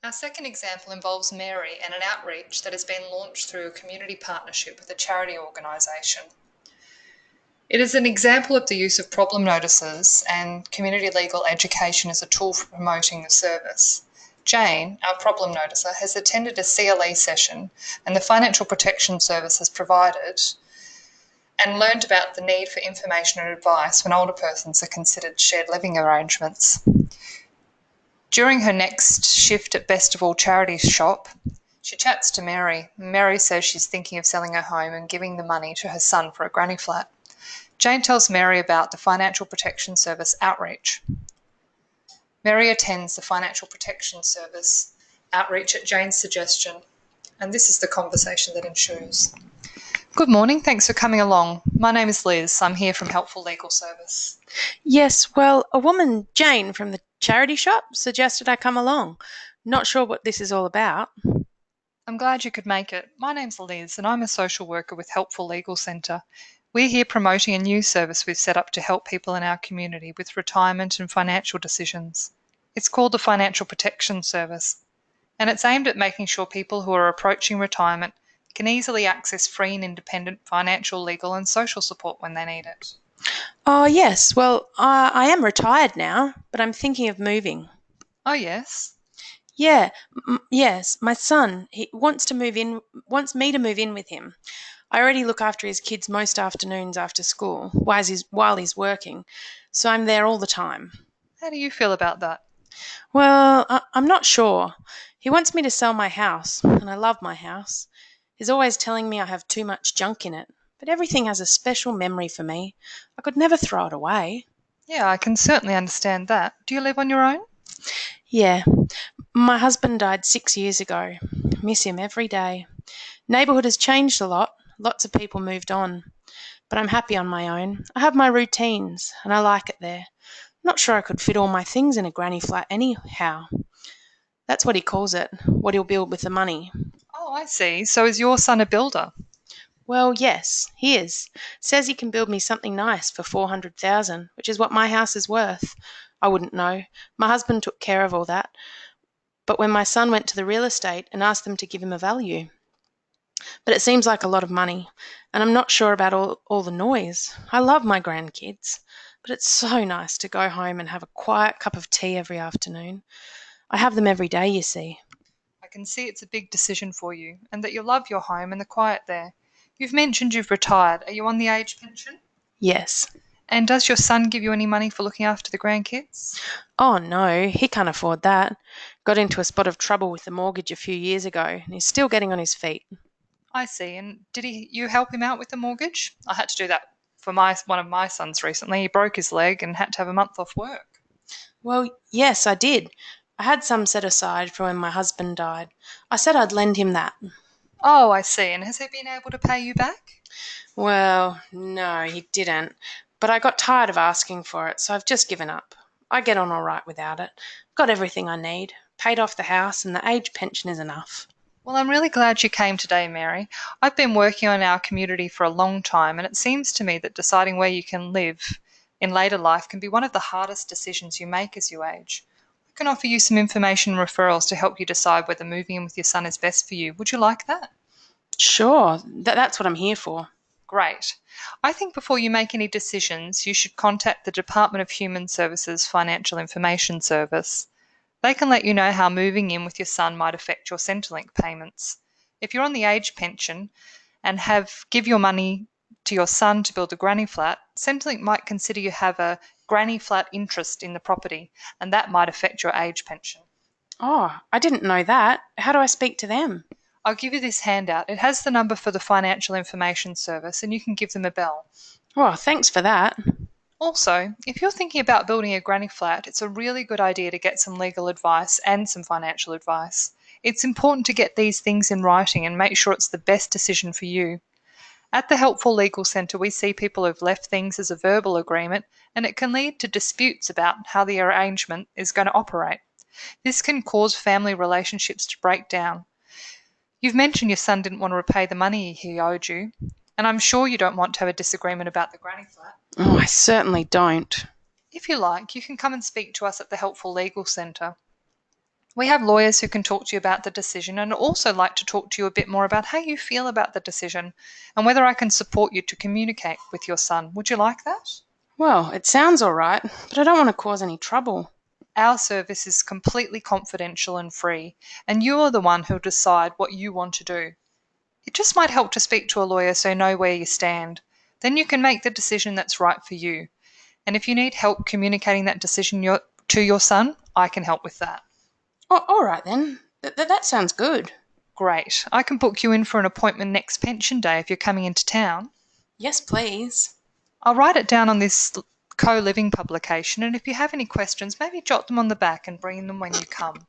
Our second example involves Mary and an outreach that has been launched through a community partnership with a charity organisation. It is an example of the use of problem notices and community legal education as a tool for promoting the service. Jane, our problem noticer, has attended a CLE session and the Financial Protection Service has provided and learned about the need for information and advice when older persons are considered shared living arrangements. During her next shift at Best of All Charities shop, she chats to Mary. Mary says she's thinking of selling her home and giving the money to her son for a granny flat. Jane tells Mary about the Financial Protection Service outreach. Mary attends the Financial Protection Service outreach at Jane's suggestion, and this is the conversation that ensues. Good morning, thanks for coming along. My name is Liz, I'm here from Helpful Legal Service. Yes, well, a woman, Jane, from the charity shop suggested I come along. Not sure what this is all about. I'm glad you could make it. My name's Liz and I'm a social worker with Helpful Legal Centre. We're here promoting a new service we've set up to help people in our community with retirement and financial decisions. It's called the Financial Protection Service, and it's aimed at making sure people who are approaching retirement can easily access free and independent financial, legal and social support when they need it. Oh, yes, well, I am retired now, but I'm thinking of moving. Oh yes? Yeah, yes, my son, he wants me to move in with him. I already look after his kids most afternoons after school while he's working, so I'm there all the time. How do you feel about that? Well, I'm not sure. He wants me to sell my house, and I love my house. He's always telling me I have too much junk in it, but everything has a special memory for me. I could never throw it away. Yeah, I can certainly understand that. Do you live on your own? Yeah, my husband died 6 years ago. Miss him every day. Neighbourhood has changed a lot. Lots of people moved on. But I'm happy on my own. I have my routines, and I like it there. Not sure I could fit all my things in a granny flat anyhow. That's what he calls it, what he'll build with the money. Oh, I see. So is your son a builder? Well, yes, he is. Says he can build me something nice for 400,000, which is what my house is worth. I wouldn't know. My husband took care of all that. But when my son went to the real estate and asked them to give him a value. But it seems like a lot of money, and I'm not sure about all the noise. I love my grandkids, but it's so nice to go home and have a quiet cup of tea every afternoon. I have them every day, you see. I can see it's a big decision for you and that you love your home and the quiet there. You've mentioned you've retired. Are you on the age pension? Yes. And does your son give you any money for looking after the grandkids? Oh no, he can't afford that. Got into a spot of trouble with the mortgage a few years ago, and he's still getting on his feet. I see. And did you help him out with the mortgage? I had to do that for one of my sons recently. He broke his leg and had to have a month off work. Well, yes, I did. I had some set aside for when my husband died. I said I'd lend him that. Oh, I see. And has he been able to pay you back? Well, no, he didn't. But I got tired of asking for it, so I've just given up. I get on all right without it. Got everything I need. Paid off the house, and the age pension is enough. Well, I'm really glad you came today, Mary. I've been working on our community for a long time, and it seems to me that deciding where you can live in later life can be one of the hardest decisions you make as you age. I can offer you some information and referrals to help you decide whether moving in with your son is best for you. Would you like that? Sure, that's what I'm here for. Great. I think before you make any decisions, you should contact the Department of Human Services Financial Information Service. They can let you know how moving in with your son might affect your Centrelink payments. If you're on the age pension and give your money to your son to build a granny flat, Centrelink might consider you have a granny flat interest in the property, and that might affect your age pension. Oh, I didn't know that. How do I speak to them? I'll give you this handout. It has the number for the Financial Information Service, and you can give them a bell. Oh, thanks for that. Also, if you're thinking about building a granny flat, it's a really good idea to get some legal advice and some financial advice. It's important to get these things in writing and make sure it's the best decision for you. At the Helpful Legal Centre, we see people who've left things as a verbal agreement, and it can lead to disputes about how the arrangement is going to operate. This can cause family relationships to break down. You've mentioned your son didn't want to repay the money he owed you, and I'm sure you don't want to have a disagreement about the granny flat. Oh, I certainly don't. If you like, you can come and speak to us at the Helpful Legal Centre. We have lawyers who can talk to you about the decision and also like to talk to you a bit more about how you feel about the decision and whether I can support you to communicate with your son. Would you like that? Well, it sounds all right, but I don't want to cause any trouble. Our service is completely confidential and free, and you are the one who'll decide what you want to do. It just might help to speak to a lawyer so you know where you stand. Then you can make the decision that's right for you. And if you need help communicating that decision to your son, I can help with that. Oh, all right then. That sounds good. Great. I can book you in for an appointment next pension day if you're coming into town. Yes, please. I'll write it down on this co-living publication, and if you have any questions, maybe jot them on the back and bring them when you come.